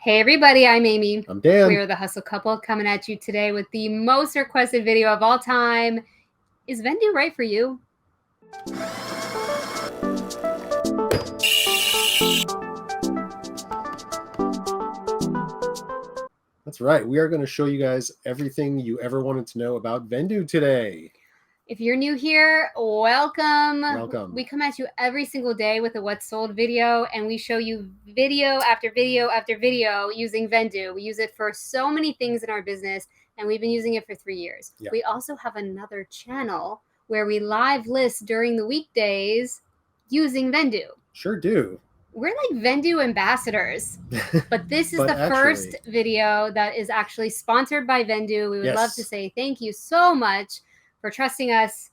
Hey everybody, I'm Amy. I'm Dan. We are the Hustle Couple coming at you today with the most requested video of all time. Is Vendoo right for you? That's right. We are going to show you guys everything you ever wanted to know about Vendoo today. If you're new here, welcome. Welcome. We come at you every single day with a What's Sold video, and we show you video after video after video using Vendoo. We use it for so many things in our business, and we've been using it for 3 years. Yeah. We also have another channel where we live list during the weekdays using Vendoo. Sure do. We're like Vendoo ambassadors, but this is But the first video that is actually sponsored by Vendoo. We would love to say thank you so much for trusting us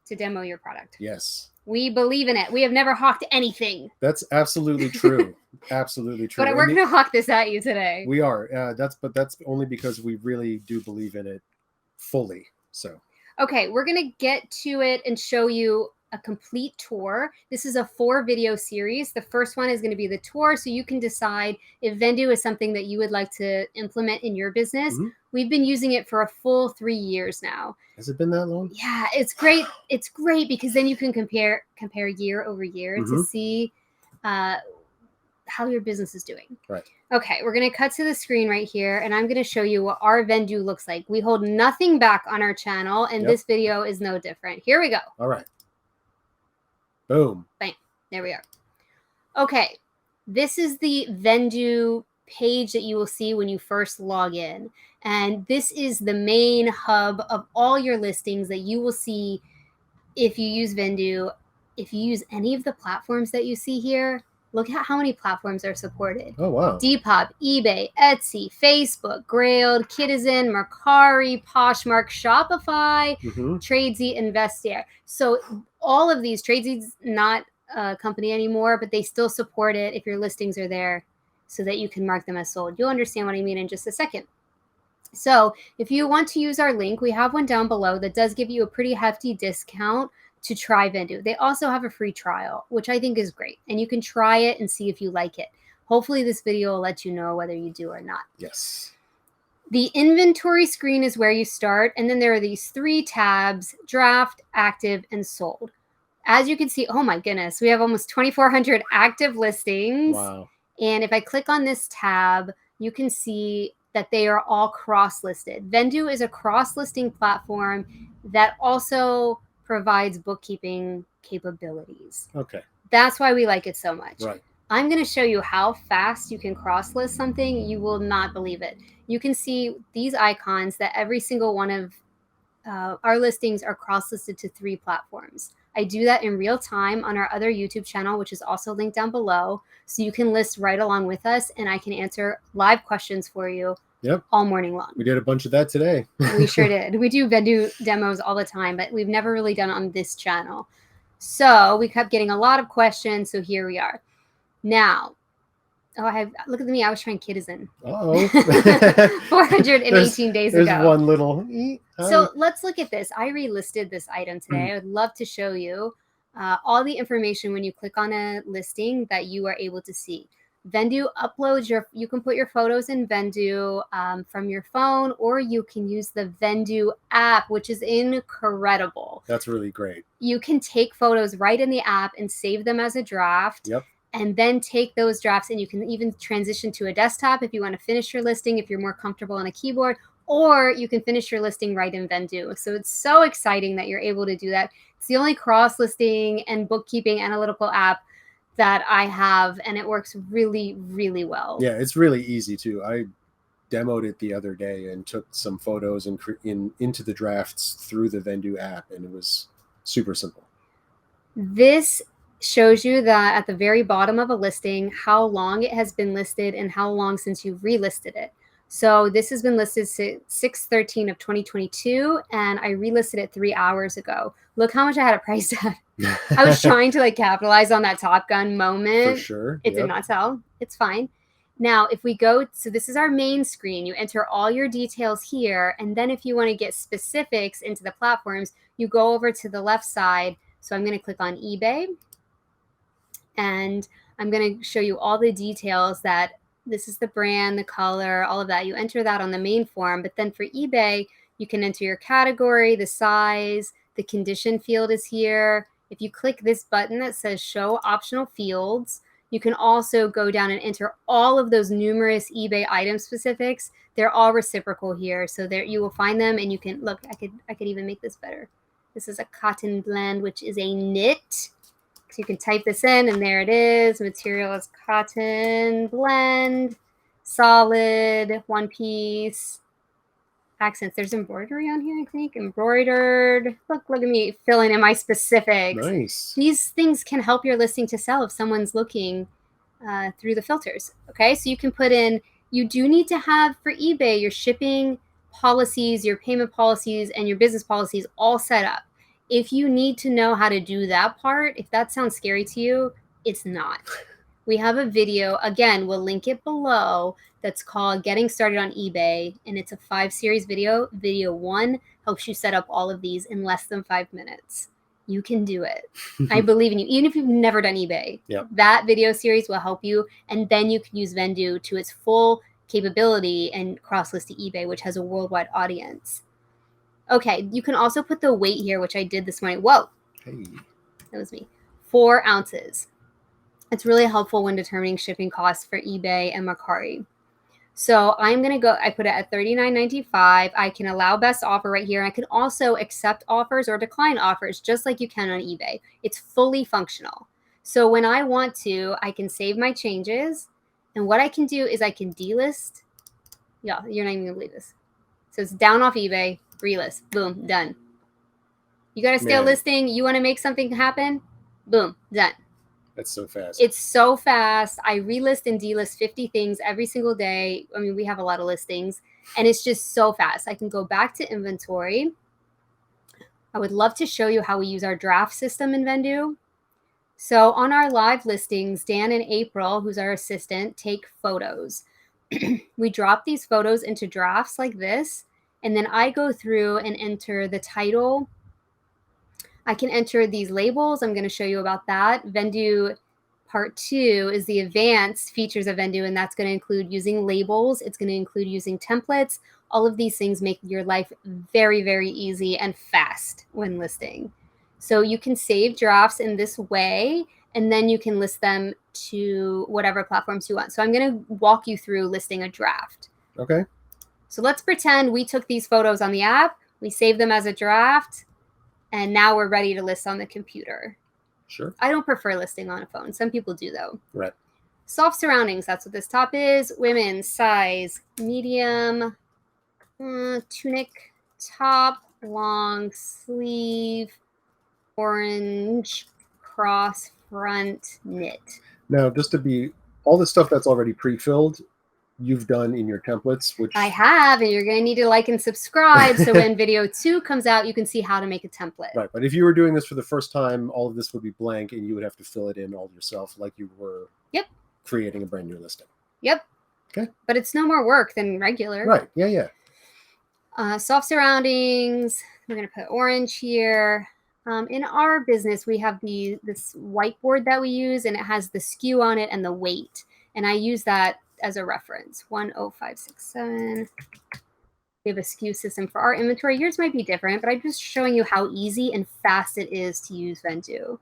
to demo your product. Yes. We believe in it. We have never hawked anything. That's absolutely true. Absolutely true. But we're going to hawk this at you today. We are. That's only because we really do believe in it fully. So. Okay, we're going to get to it and show you a complete tour. This is a 4-video series. The first one is going to be the tour, so you can decide if Vendoo is something that you would like to implement in your business. Mm-hmm. We've been using it for a full 3 years now. Has it been that long? Yeah, it's great. It's great because then you can compare year over year to see how your business is doing. Right. Okay, we're going to cut to the screen right here, and I'm going to show you what our Vendoo looks like. We hold nothing back on our channel, and this video is no different. Here we go. All right. Boom. Bam. There we are. Okay, this is the Vendoo page that you will see when you first log in. And this is the main hub of all your listings that you will see if you use Vendoo. If you use any of the platforms that you see here, look at how many platforms are supported. Oh, wow. Depop, eBay, Etsy, Facebook, Grailed, Kitizen, Mercari, Poshmark, Shopify, Tradesy, Investia. So all of these, Tradesy's not a company anymore, but they still support it if your listings are there so that you can mark them as sold. You'll understand what I mean in just a second. So if you want to use our link, we have one down below that does give you a pretty hefty discount to try Vendoo. They also have a free trial, which I think is great. And you can try it and see if you like it. Hopefully this video will let you know whether you do or not. Yes. The inventory screen is where you start. And then there are these 3 tabs: draft, active, and sold. As you can see, oh my goodness, we have almost 2,400 active listings. Wow. And if I click on this tab, you can see that they are all cross-listed. Vendoo is a cross-listing platform that also provides bookkeeping capabilities. Okay. That's why we like it so much. Right. I'm going to show you how fast you can cross-list something. You will not believe it. You can see these icons that every single one of our listings are cross-listed to 3 platforms. I do that in real time on our other YouTube channel, which is also linked down below. So you can list right along with us, and I can answer live questions for you all morning long. We did a bunch of that today. We sure did. We do Vendoo demos all the time, but we've never really done it on this channel. So we kept getting a lot of questions, so here we are. Now, look at me, I was trying Kitizen. Uh-oh. 418 days ago. There's one little... So let's look at this. I relisted this item today. I would love to show you all the information when you click on a listing that you are able to see. Vendoo uploads you can put your photos in Vendoo from your phone, or you can use the Vendoo app, which is incredible. That's really great. You can take photos right in the app and save them as a draft. Yep. And then take those drafts, and you can even transition to a desktop if you want to finish your listing, if you're more comfortable on a keyboard, or you can finish your listing right in Vendoo. So it's so exciting that you're able to do that. It's the only cross-listing and bookkeeping analytical app that I have, and it works really, really well. Yeah, it's really easy too. I demoed it the other day and took some photos and into the drafts through the Vendoo app, and it was super simple. This shows you that at the very bottom of a listing, how long it has been listed and how long since you've relisted it. So this has been listed since 6/13 of 2022, and I relisted it 3 hours ago. Look how much I had it priced at. I was trying to capitalize on that Top Gun moment. For sure. It did not sell. It's fine. Now, if we go, so this is our main screen. You enter all your details here, and then if you want to get specifics into the platforms, you go over to the left side. So I'm going to click on eBay, and I'm going to show you all the details that This is the brand, the color, all of that. You enter that on the main form, but then for eBay, you can enter your category, the size, the condition field is here. If you click this button that says show optional fields, you can also go down and enter all of those numerous eBay item specifics. They're all reciprocal here. So there you will find them, and you can look, I could even make this better. This is a cotton blend, which is a knit. So you can type this in, and there it is. Material is cotton blend, solid, one piece. Accents. There's embroidery on here, I think. Embroidered. Look at me filling in my specifics. Nice. These things can help your listing to sell if someone's looking through the filters. Okay, so you can put in, you do need to have for eBay your shipping policies, your payment policies, and your business policies all set up. If you need to know how to do that part, if that sounds scary to you, it's not. We have a video, again, we'll link it below, that's called Getting Started on eBay, and it's a 5-series video. Video 1 helps you set up all of these in less than 5 minutes. You can do it. I believe in you. Even if you've never done eBay, that video series will help you, and then you can use Vendoo to its full capability and cross-list to eBay, which has a worldwide audience. Okay, you can also put the weight here, which I did this morning. Whoa, hey. That was me. 4 ounces. It's really helpful when determining shipping costs for eBay and Mercari. So I'm going to go, I put it at $39.95. I can allow best offer right here. I can also accept offers or decline offers just like you can on eBay. It's fully functional. So when I want to, I can save my changes. And what I can do is I can delist. Yeah, you're not even going to believe this. So it's down off eBay, relist, boom, done. You got a stale listing, you want to make something happen, boom, done. That's so fast. It's so fast. I relist and delist 50 things every single day. I mean, we have a lot of listings, and it's just so fast. I can go back to inventory. I would love to show you how we use our draft system in Vendoo. So on our live listings, Dan and April, who's our assistant, take photos. We drop these photos into drafts like this, and then I go through and enter the title. I can enter these labels. I'm going to show you about that. Vendoo Part 2 is the advanced features of Vendoo, and that's going to include using labels. It's going to include using templates. All of these things make your life very, very easy and fast when listing. So you can save drafts in this way, and then you can list them to whatever platforms you want. So I'm going to walk you through listing a draft. Okay. So let's pretend we took these photos on the app, we saved them as a draft, and now we're ready to list on the computer. Sure. I don't prefer listing on a phone. Some people do, though. Right. Soft surroundings, that's what this top is. Women's size, medium, tunic, top, long sleeve, orange, cross, front, knit. Now, just to be, all the stuff that's already pre-filled, you've done in your templates, which I have, and you're going to need to like and subscribe so when video 2 comes out, you can see how to make a template. Right, but if you were doing this for the first time, all of this would be blank, and you would have to fill it in all yourself like you were creating a brand new listing. Yep. Okay. But it's no more work than regular. Right, yeah. Soft surroundings, we're going to put orange here. In our business, we have this whiteboard that we use, and it has the SKU on it and the weight. And I use that as a reference, 10567. We have a SKU system for our inventory. Yours might be different, but I'm just showing you how easy and fast it is to use Vendoo.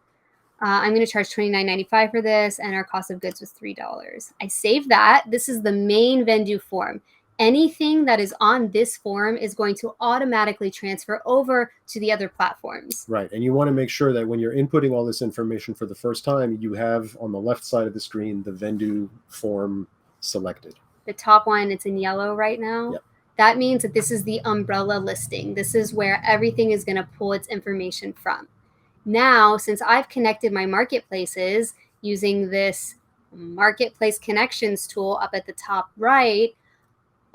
I'm going to charge $29.95 for this, and our cost of goods was $3. I save that. This is the main Vendoo form. Anything that is on this form is going to automatically transfer over to the other platforms. Right, and you want to make sure that when you're inputting all this information for the first time, you have on the left side of the screen the Vendoo form selected. The top one, it's in yellow right now. Yep. That means that this is the umbrella listing. This is where everything is going to pull its information from. Now, since I've connected my marketplaces using this marketplace connections tool up at the top right,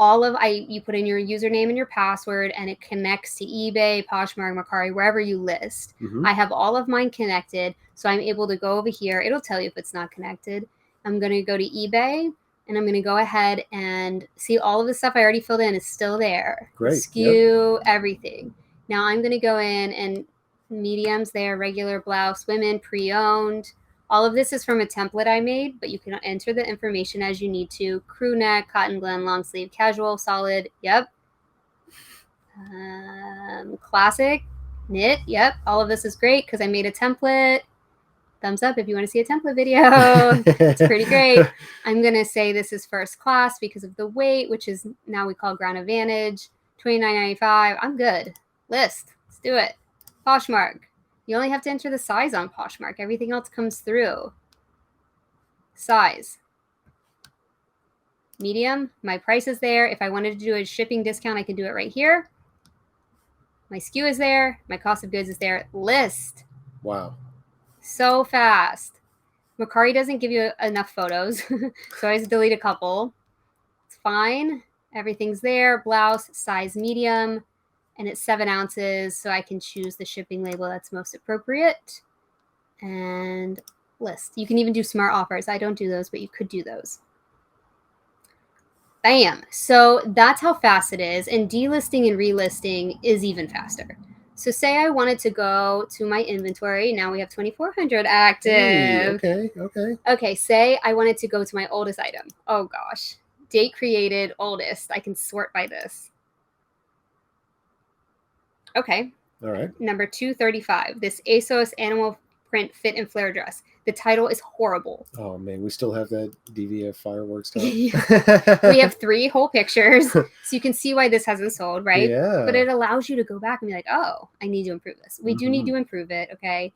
you put in your username and your password, and it connects to eBay, Poshmark, Mercari, wherever you list. Mm-hmm. I have all of mine connected, so I'm able to go over here. It'll tell you if it's not connected. I'm going to go to eBay, and I'm going to go ahead and see all of the stuff I already filled in is still there. Great. SKU, everything. Now I'm going to go in, and mediums there, regular blouse, women, pre-owned. All of this is from a template I made, but you can enter the information as you need to. Crew neck, cotton blend, long sleeve, casual, solid. Yep. Classic, knit. Yep. All of this is great because I made a template. Thumbs up if you want to see a template video. It's pretty great. I'm going to say this is first class because of the weight, which is now we call ground advantage. $29.95. I'm good. List. Let's do it. Poshmark. You only have to enter the size on Poshmark. Everything else comes through. Size. Medium. My price is there. If I wanted to do a shipping discount, I can do it right here. My SKU is there. My cost of goods is there. List. Wow. So fast. Mercari doesn't give you enough photos, so I just delete a couple. It's fine. Everything's there. Blouse, size medium, and it's 7 ounces, so I can choose the shipping label that's most appropriate. And list. You can even do smart offers. I don't do those, but you could do those. Bam. So that's how fast it is. And delisting and relisting is even faster. So say I wanted to go to my inventory. Now we have 2,400 active. Hey, okay. Okay, say I wanted to go to my oldest item. Oh gosh. Date created, oldest. I can sort by this. Okay. All right. Number 235. This ASOS animal print fit and flare dress. The title is horrible. Oh man, we still have that DVF fireworks stuff. We have 3 whole pictures, so you can see why this hasn't sold, right? Yeah. But it allows you to go back and be like, oh, I need to improve this. We do need to improve it, okay?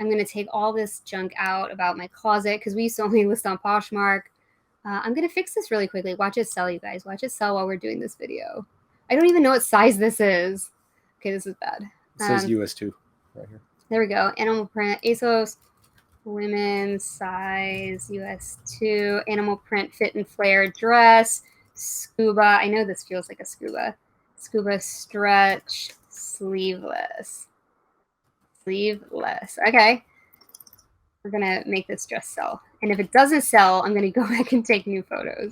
I'm going to take all this junk out about my closet because we used to only list on Poshmark. I'm going to fix this really quickly. Watch it sell, you guys. Watch it sell while we're doing this video. I don't even know what size this is. Okay, this is bad. It says US2 right here. There we go. Animal print, ASOS, women's size, US2, animal print fit and flare dress, scuba. I know this feels like a scuba. Scuba stretch, sleeveless. Sleeveless. Okay. We're going to make this dress sell. And if it doesn't sell, I'm going to go back and take new photos.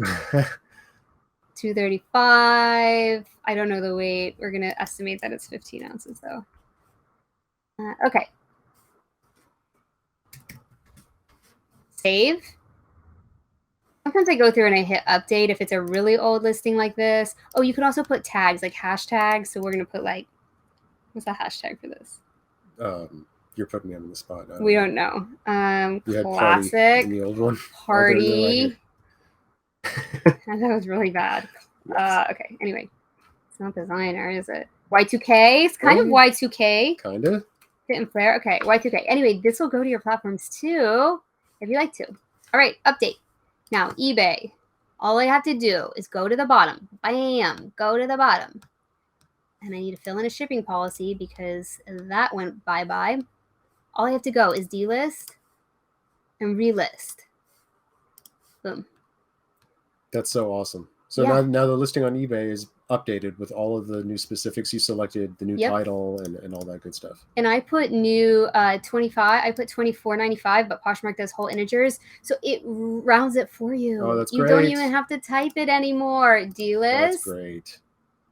235. I don't know the weight. We're going to estimate that it's 15 ounces, though. Okay. Save. Sometimes I go through and I hit update if it's a really old listing like this. Oh, you can also put tags, like hashtags. So we're going to put like, what's the hashtag for this? You're putting me on the spot. We don't know. You classic. Party in the old one. Party. That was really bad. Yes. Okay. Anyway, it's not designer, is it? Y2K. It's kind of Y2K. Kind of. Fit and flare. Okay. Y2K. Anyway, this will go to your platforms too, if you like to. All right. Update. Now, eBay. All I have to do is go to the bottom. Bam. Go to the bottom. And I need to fill in a shipping policy because that went bye-bye. All I have to go is delist and relist. Boom. That's so awesome. So now the listing on eBay is updated with all of the new specifics you selected, the new title, and all that good stuff. And I put new 25. I put 24.95, but Poshmark does whole integers, so it rounds it for you. Oh, that's great. You don't even have to type it anymore. Delist. That's great.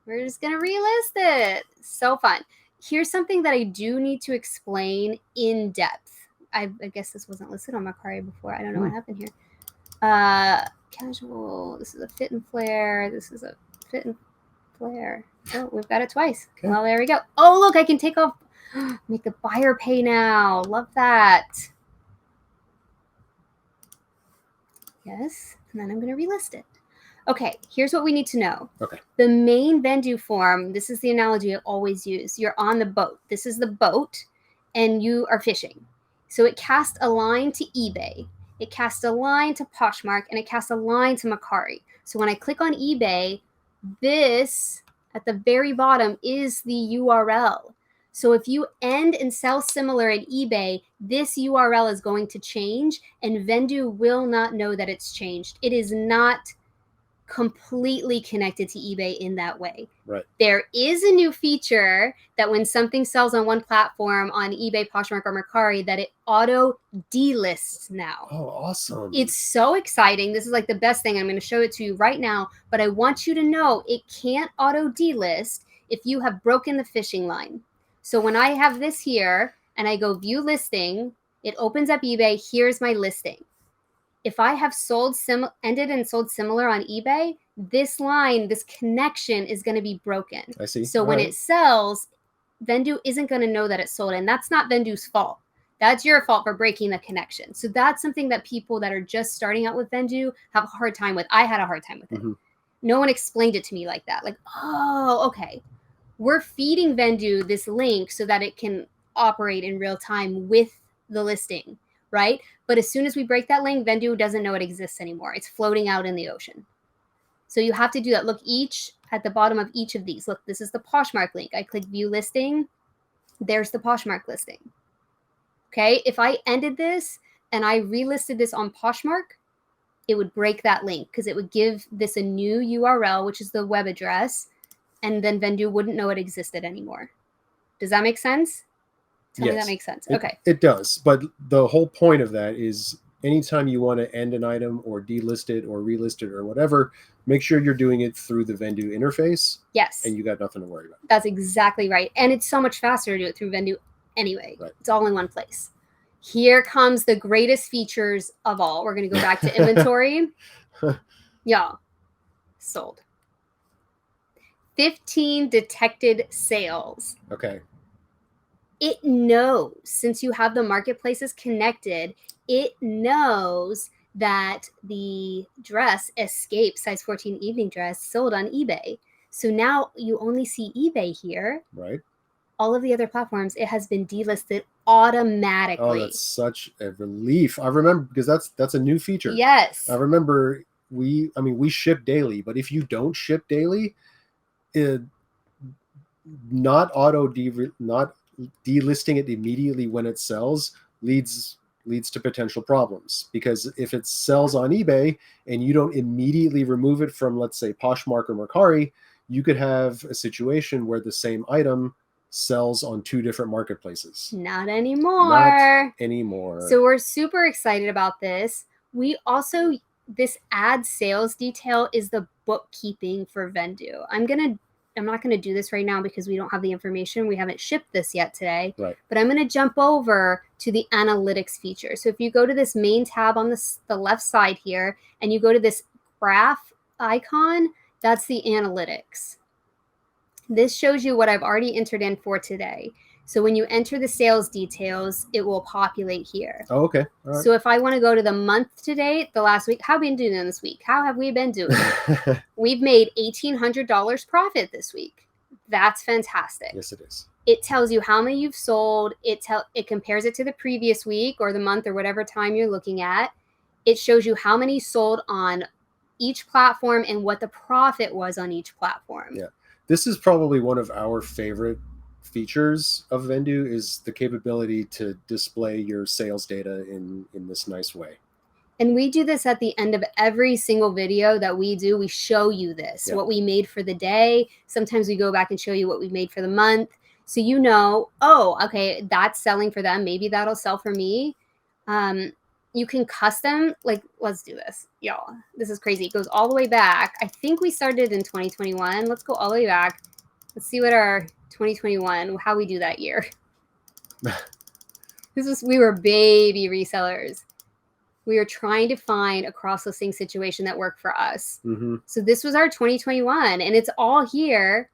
We're just gonna relist it. So fun. Here's something that I do need to explain in depth. I guess this wasn't listed on Mercari before. I don't know what happened here. Casual. This is a fit and flare. This is a fit and flare. Oh, we've got it twice. Okay. Well, there we go. Oh, look, I can take off, make the buyer pay now. Love that. Yes, and then I'm going to relist it. Okay, here's what we need to know. Okay. The main Vendoo form, this is the analogy I always use. You're on the boat. This is the boat, and you are fishing. So it casts a line to eBay. It casts a line to Poshmark, and it casts a line to Mercari. So when I click on eBay, this at the very bottom is the URL. So if you end and sell similar at eBay, this URL is going to change, and Vendoo will not know that it's changed. It is not completely connected to eBay in that way. Right. There is a new feature that when something sells on one platform on eBay, Poshmark, or Mercari, that it auto delists now. Oh, awesome. It's so exciting. This is like the best thing. I'm going to show it to you right now, but I want you to know it can't auto delist if you have broken the fishing line. So when I have this here and I go view listing, It opens up eBay. Here's my listing. If I have ended and sold similar on eBay, this line, this connection is going to be broken. I see. So when it sells, Vendoo isn't going to know that it's sold, and that's not Vendoo's fault. That's your fault for breaking the connection. So that's something that people that are just starting out with Vendoo have a hard time with. I had a hard time with it. No one explained it to me like that. Like, oh, okay. We're feeding Vendoo this link so that it can operate in real time with the listing, right? But as soon as we break that link, Vendoo doesn't know it exists anymore. It's floating out in the ocean. So you have to do that. Look, at the bottom of each of these. Look, this is the Poshmark link. I click view listing. There's the Poshmark listing. Okay, if I ended this and I relisted this on Poshmark, it would break that link because it would give this a new URL, which is the web address, and then Vendoo wouldn't know it existed anymore. Does that make sense? Tell me that makes sense. Okay. It does. But the whole point of that is anytime you want to end an item or delist it or relist it or whatever, make sure you're doing it through the Vendoo interface. Yes. And you got nothing to worry about. That's exactly right. And it's so much faster to do it through Vendoo anyway. Right. It's all in one place. Here comes the greatest features of all. We're going to go back to inventory. Yeah. Sold. 15 detected sales. Okay. It knows, since you have the marketplaces connected, it knows that the dress Escape size 14 evening dress sold on eBay. So now you only see eBay here. Right. All of the other platforms, it has been delisted automatically. Oh, that's such a relief. I remember, because that's a new feature. Yes. I remember we ship daily, but if you don't ship daily, not delisting it immediately when it sells leads to potential problems, because if it sells on eBay and you don't immediately remove it from, let's say, Poshmark or Mercari, you could have a situation where the same item sells on two different marketplaces. Not anymore. Not anymore. So we're super excited about this. We also, this add sales detail is the bookkeeping for Vendoo. I'm not going to do this right now because we don't have the information. We haven't shipped this yet today. Right. But I'm going to jump over to the analytics feature. So if you go to this main tab on the left side here, and you go to this graph icon, that's the analytics. This shows you what I've already entered in for today. So when you enter the sales details, it will populate here. Oh, okay. All right. So if I want to go to the month to date, the last week, how have we been doing this week? How have we been doing? We've made $1,800 profit this week. That's fantastic. Yes, it is. It tells you how many you've sold. It compares it to the previous week or the month or whatever time you're looking at. It shows you how many sold on each platform and what the profit was on each platform. Yeah. This is probably one of our favorite features of Vendoo, is the capability to display your sales data in this nice way. And we do this at the end of every single video that we do. We show you this, what we made for the day. Sometimes we go back and show you what we made for the month. So you know, oh, okay, that's selling for them. Maybe that'll sell for me. You can custom, like, let's do this. Y'all, this is crazy. It goes all the way back. I think we started in 2021. Let's go all the way back. Let's see what our 2021, how we do that year. We were baby resellers. We were trying to find a cross-listing situation that worked for us. Mm-hmm. So this was our 2021, and it's all here.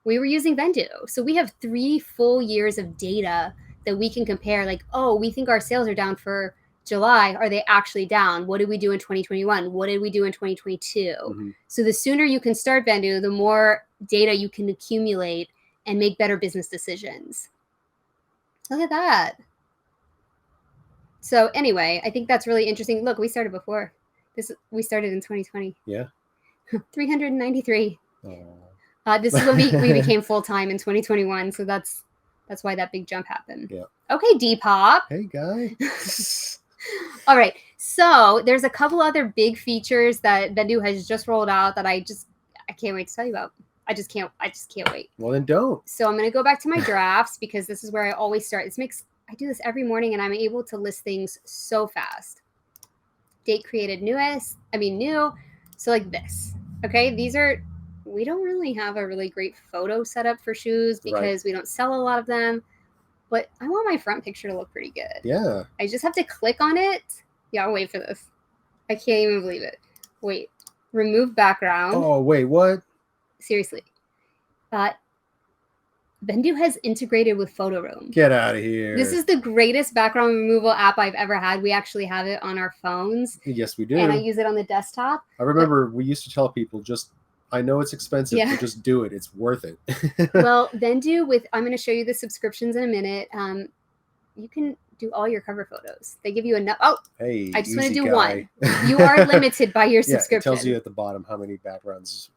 We were using Vendoo. So we have 3 full years of data that we can compare. Like, oh, we think our sales are down for July. Are they actually down? What did we do in 2021? What did we do in 2022? Mm-hmm. So the sooner you can start Vendoo, the more data you can accumulate and make better business decisions. Look at that. So anyway, I think that's really interesting. Look, we started before. We started in 2020. Yeah. 393. This is when we became full-time in 2021. So that's why that big jump happened. Yeah. Okay, Depop. Hey, guy. All right. So there's a couple other big features that Vendoo has just rolled out that I can't wait to tell you about. I just can't wait. Well, then don't. So I'm going to go back to my drafts because this is where I always start. I do this every morning and I'm able to list things so fast. Date created new. So like this. Okay. We don't really have a really great photo setup for shoes because we don't sell a lot of them. But I want my front picture to look pretty good. Yeah. I just have to click on it. Yeah, I'll wait for this. I can't even believe it. Wait. Remove background. Oh, wait, what? Seriously. Vendoo has integrated with Photo Room. Get out of here. This is the greatest background removal app I've ever had. We actually have it on our phones. Yes, we do. And I use it on the desktop. I remember we used to tell people, I know it's expensive, but just do it. It's worth it. Well, Vendoo I'm going to show you the subscriptions in a minute. You can do all your cover photos. They give you enough. Oh, hey, I just want to do guy. One. You are limited by your subscription. It tells you at the bottom how many backgrounds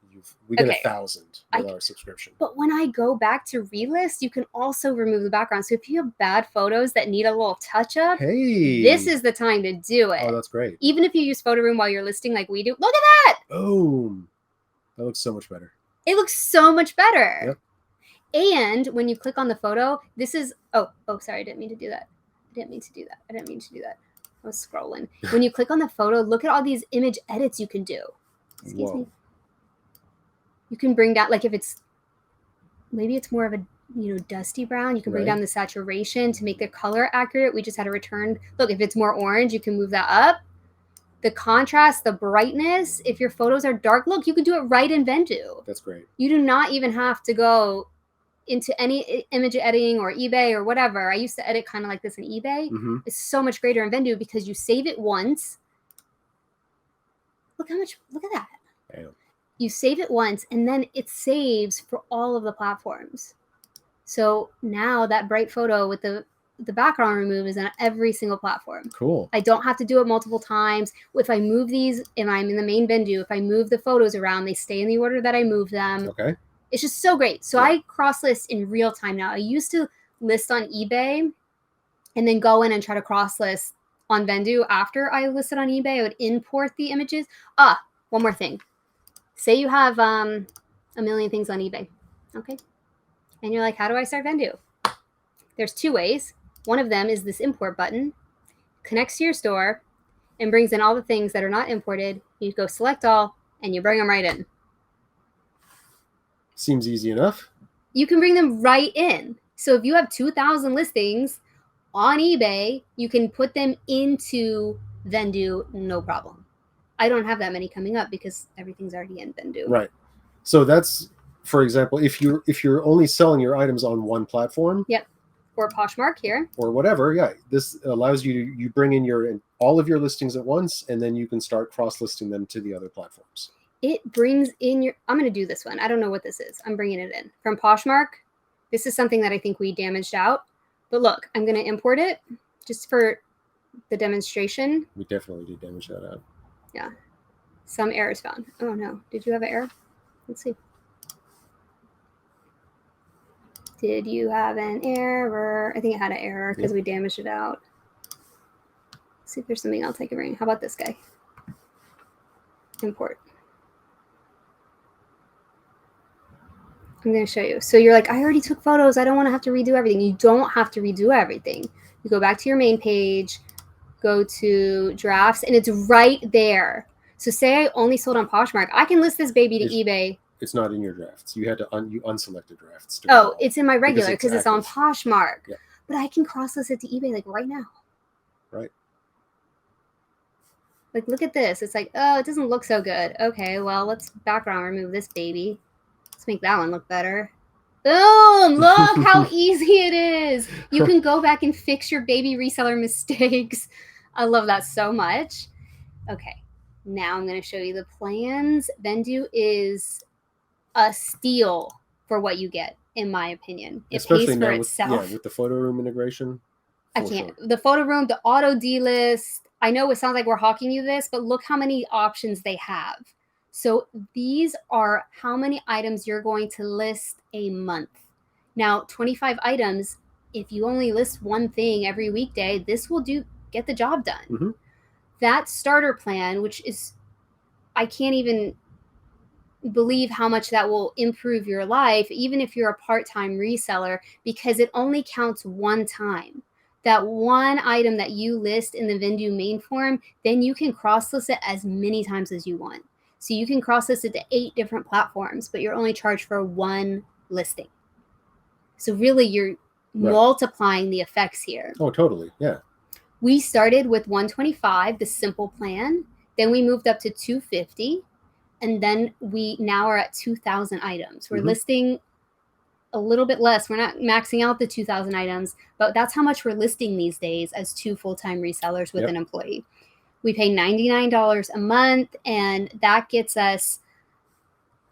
we get 1,000 with our subscription. But when I go back to relist, you can also remove the background. So if you have bad photos that need a little touch up, this is the time to do it. Oh, that's great. Even if you use Photo Room while you're listing like we do. Look at that! Boom. That looks so much better. It looks so much better. Yep. And when you click on the photo, this is, oh, sorry, I didn't mean to do that. I was scrolling. When you click on the photo, look at all these image edits you can do. Excuse me. You can bring down, like if it's, maybe it's more of a, dusty brown, you can bring down the saturation to make the color accurate. We just had a return. Look, if it's more orange, you can move that up. The contrast, the brightness, if your photos are dark, look, you can do it right in Vendoo. That's great. You do not even have to go into any image editing or eBay or whatever. I used to edit kind of like this in eBay. Mm-hmm. It's so much greater in Vendoo because you save it once. Look at that. Damn. You save it once and then it saves for all of the platforms. So now that bright photo with the background remove is on every single platform. Cool. I don't have to do it multiple times. If I move these, if I'm in the main Vendoo, if I move the photos around, they stay in the order that I move them. Okay. It's just so great. So I cross list in real time now. I used to list on eBay and then go in and try to cross list on Vendoo after I listed on eBay. I would import the images. One more thing. Say you have a million things on eBay, okay? And you're like, how do I start Vendoo? There's 2 ways. One of them is this import button, connects to your store, and brings in all the things that are not imported. You go select all, and you bring them right in. Seems easy enough. You can bring them right in. So if you have 2,000 listings on eBay, you can put them into Vendoo, no problem. I don't have that many coming up because everything's already in Vendoo. Right. So that's, for example, if you're only selling your items on one platform. Yep. Or Poshmark here. Or whatever. Yeah. This allows you bring in all of your listings at once, and then you can start cross-listing them to the other platforms. It brings in I'm going to do this one. I don't know what this is. I'm bringing it in. From Poshmark, this is something that I think we damaged out. But look, I'm going to import it just for the demonstration. We definitely did damage that out. Yeah. Some errors found. Oh, no. Did you have an error? Let's see. Did you have an error? I think it had an error because we damaged it out. Let's see if there's something else I can bring. How about this guy? Import. I'm going to show you. So you're like, I already took photos. I don't want to have to redo everything. You don't have to redo everything. You go back to your main page, go to drafts, and it's right there. So say I only sold on Poshmark. I can list this baby to eBay. It's not in your drafts. You had to you unselected drafts. It's in my regular because it's on Poshmark. Yeah. But I can cross-list it to eBay like right now. Right. Like, look at this. It's like, oh, it doesn't look so good. Okay, well, let's background remove this baby. Let's make that one look better. Boom! Look how easy it is. You can go back and fix your baby reseller mistakes. I love that so much. Okay, now I'm going to show you the plans. Vendoo is a steal for what you get, in my opinion. It Especially pays for now itself. With the Photo Room integration. I can't. Sure. The Photo Room, the auto delist. I know it sounds like we're hawking you this, but look how many options they have. So these are how many items you're going to list a month. Now, 25 items, if you only list one thing every weekday, this will get the job done. Mm-hmm. That starter plan, which is, I can't even believe how much that will improve your life, even if you're a part-time reseller, because it only counts one time. That one item that you list in the Vendoo main form, then you can cross-list it as many times as you want. So you can cross-list it to 8 different platforms, but you're only charged for one listing. So really, multiplying the effects here. Oh, totally. Yeah. We started with 125, the simple plan. Then we moved up to 250. And then we now are at 2,000 items. We're listing a little bit less. We're not maxing out the 2,000 items, but that's how much we're listing these days as 2 full-time resellers with an employee. We pay $99 a month, and that gets us,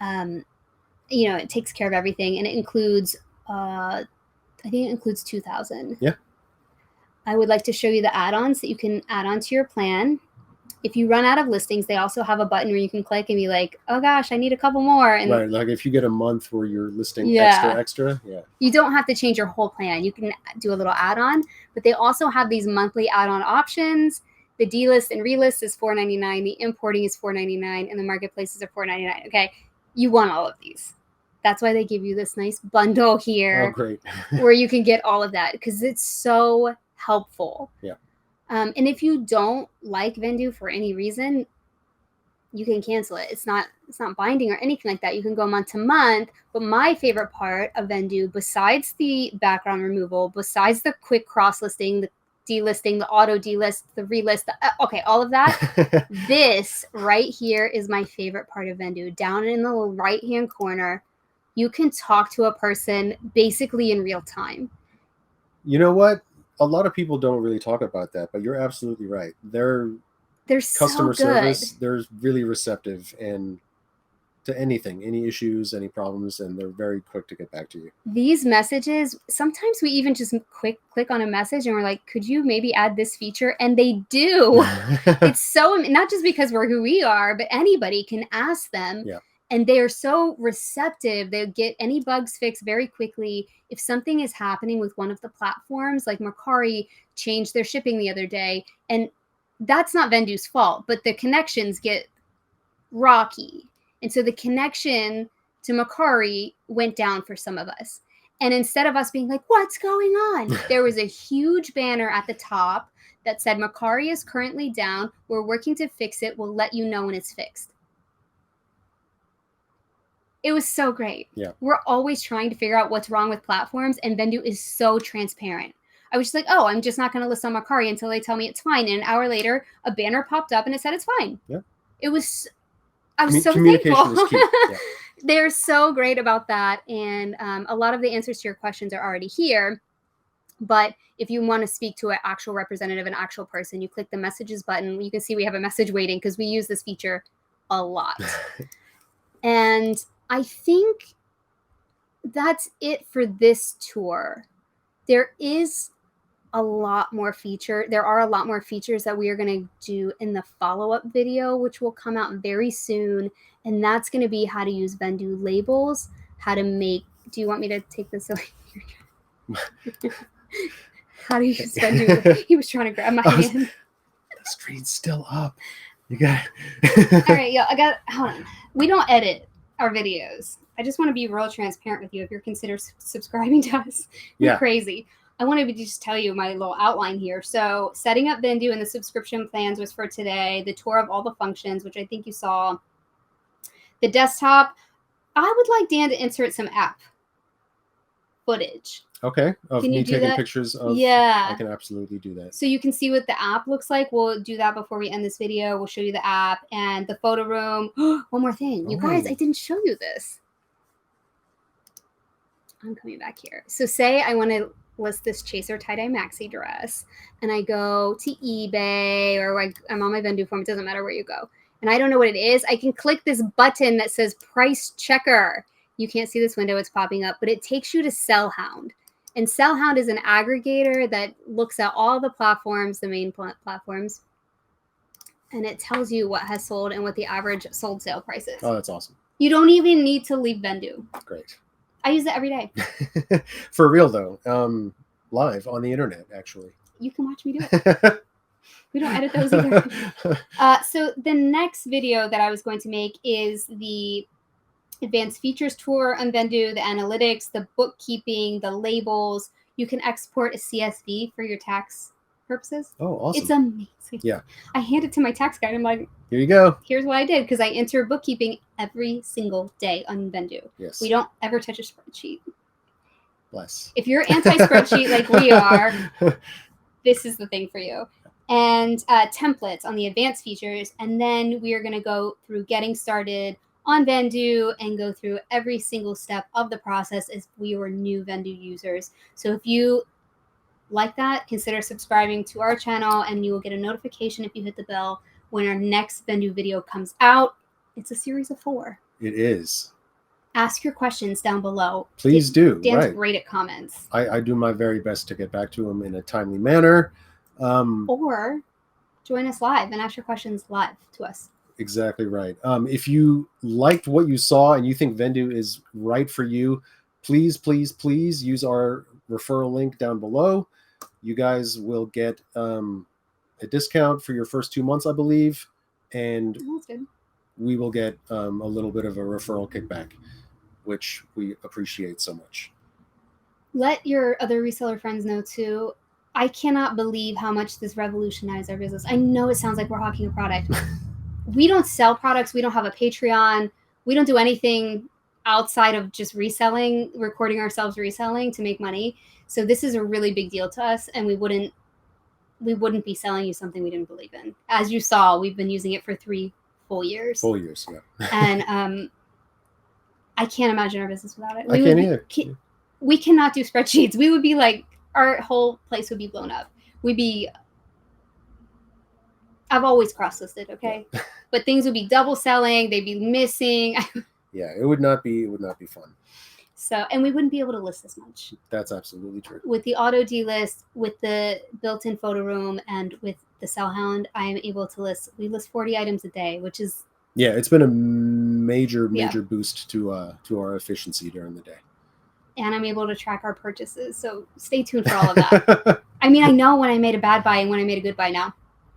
it takes care of everything, and it includes, I think it includes 2,000. Yeah. I would like to show you the add-ons that you can add on to your plan. If you run out of listings, they also have a button where you can click and be like, oh gosh, I need a couple more. And right, like if you get a month where you're listing extra, you don't have to change your whole plan. You can do a little add-on, but they also have these monthly add-on options. The delist and relist is $4.99. The importing is $4.99, and the marketplaces are $4.99. Okay, you want all of these. That's why they give you this nice bundle here. Oh, great. Where you can get all of that because it's so helpful. Yeah. And if you don't like Vendoo for any reason, you can cancel it. It's not binding or anything like that. You can go month to month. But my favorite part of Vendoo, besides the background removal, besides the quick cross listing, the delisting, the auto delist, the relist, all of that, this right here is my favorite part of Vendoo. Down in the right hand corner, you can talk to a person basically in real time. You know what? A lot of people don't really talk about that, but you're absolutely right. They're customer service, they're really receptive and to anything, any issues, any problems, and they're very quick to get back to you. These messages, sometimes we even just click on a message and we're like, could you maybe add this feature? And they do. It's so, not just because we're who we are, but anybody can ask them. Yeah. And they are so receptive. They'll get any bugs fixed very quickly. If something is happening with one of the platforms, like Mercari changed their shipping the other day, and that's not Vendoo's fault, but the connections get rocky. And so the connection to Mercari went down for some of us. And instead of us being like, what's going on? There was a huge banner at the top that said, Mercari is currently down. We're working to fix it. We'll let you know when it's fixed. It was so great. Yeah. We're always trying to figure out what's wrong with platforms, and Vendoo is so transparent. I was just like, oh, I'm just not going to list on Mercari until they tell me it's fine. And an hour later, a banner popped up and it said it's fine. Yeah. I was so communication thankful. Is key. Yeah. They're so great about that. And a lot of the answers to your questions are already here. But if you want to speak to an actual representative, an actual person, you click the messages button. You can see we have a message waiting because we use this feature a lot. And I think that's it for this tour. There is a lot more there are a lot more features that we are going to do in the follow-up video, which will come out very soon. And that's going to be how to use Vendoo labels, how to make, do you want me to take this away? How to use Vendoo? He was trying to grab my hand. The screen's still up. You got All right, hold on. We don't edit our videos. I just want to be real transparent with you if you're considering subscribing to us. You're crazy. I wanted to just tell you my little outline here. So setting up Vendoo and the subscription plans was for today. The tour of all the functions, which I think you saw. The desktop. I would like Dan to insert some app footage. Okay. Of me taking pictures of. Yeah. I can absolutely do that. So you can see what the app looks like. We'll do that before we end this video. We'll show you the app and the photo room. One more thing. You guys, I didn't show you this. I'm coming back here. So say I want to list this chaser tie-dye maxi dress and I go to eBay or I'm on my Vendoo form. It doesn't matter where you go. And I don't know what it is. I can click this button that says price checker. You can't see this window. It's popping up, but it takes you to Sellhound. And Sellhound is an aggregator that looks at all the platforms, the main platforms, and it tells you what has sold and what the average sold sale price is. Oh, that's awesome. You don't even need to leave Vendoo. Great. I use it every day. For real, though. Live on the internet, actually. You can watch me do it. We don't edit those either. So the next video that I was going to make is the advanced features tour on Vendoo, the analytics, the bookkeeping, the labels. You can export a CSV for your tax purposes. Oh, awesome. It's amazing. Yeah. I hand it to my tax guy and I'm like, here you go. Here's what I did, because I enter bookkeeping every single day on Vendoo. Yes. We don't ever touch a spreadsheet. Bless. If you're anti-spreadsheet like we are, this is the thing for you. And templates on the advanced features. And then we are going to go through getting started on Vendoo and go through every single step of the process as we were new Vendoo users. So if you like that, consider subscribing to our channel and you will get a notification if you hit the bell when our next Vendoo video comes out. It's a series of 4. It is. Ask your questions down below. Please do. Dan's right. great at comments. I do my very best to get back to them in a timely manner. Or join us live and ask your questions live to us. Exactly right. If you liked what you saw and you think Vendoo is right for you, please, please, please use our referral link down below. You guys will get a discount for your first 2 months, I believe, and That's good. we will get a little bit of a referral kickback, which we appreciate so much. Let your other reseller friends know too. I cannot believe how much this revolutionized our business. I know it sounds like we're hawking a product. We don't sell products. We don't have a Patreon. We don't do anything outside of just reselling, recording ourselves reselling to make money. So this is a really big deal to us, and we wouldn't be selling you something we didn't believe in. As you saw, we've been using it for 3 full years. Full years, yeah. And I can't imagine our business without it. I can't either. We cannot do spreadsheets. We would be like, our whole place would be blown up. I've always cross-listed, okay? Yeah. But things would be double selling. They'd be missing. Yeah, it would not be fun. So, and we wouldn't be able to list as much. That's absolutely true. With the auto delist, with the built-in photo room, and with the Sellhound, I am able to we list 40 items a day, which is... Yeah, it's been a major boost to our efficiency during the day. And I'm able to track our purchases. So stay tuned for all of that. I mean, I know when I made a bad buy and when I made a good buy now.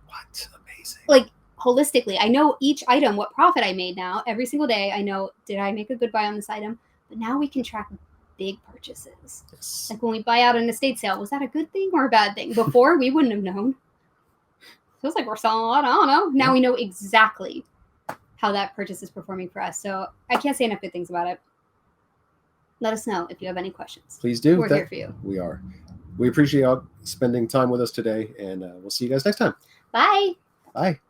What? Amazing. Like, holistically, I know each item, what profit I made now. Every single day, I know, did I make a good buy on this item? But now we can track big purchases. Yes. Like when we buy out an estate sale, was that a good thing or a bad thing? Before, we wouldn't have known. Feels like we're selling a lot. I don't know. Now we know exactly how that purchase is performing for us. So I can't say enough good things about it. Let us know if you have any questions. Please do. We're here for you. We are. We appreciate y'all spending time with us today, and we'll see you guys next time. Bye. Bye.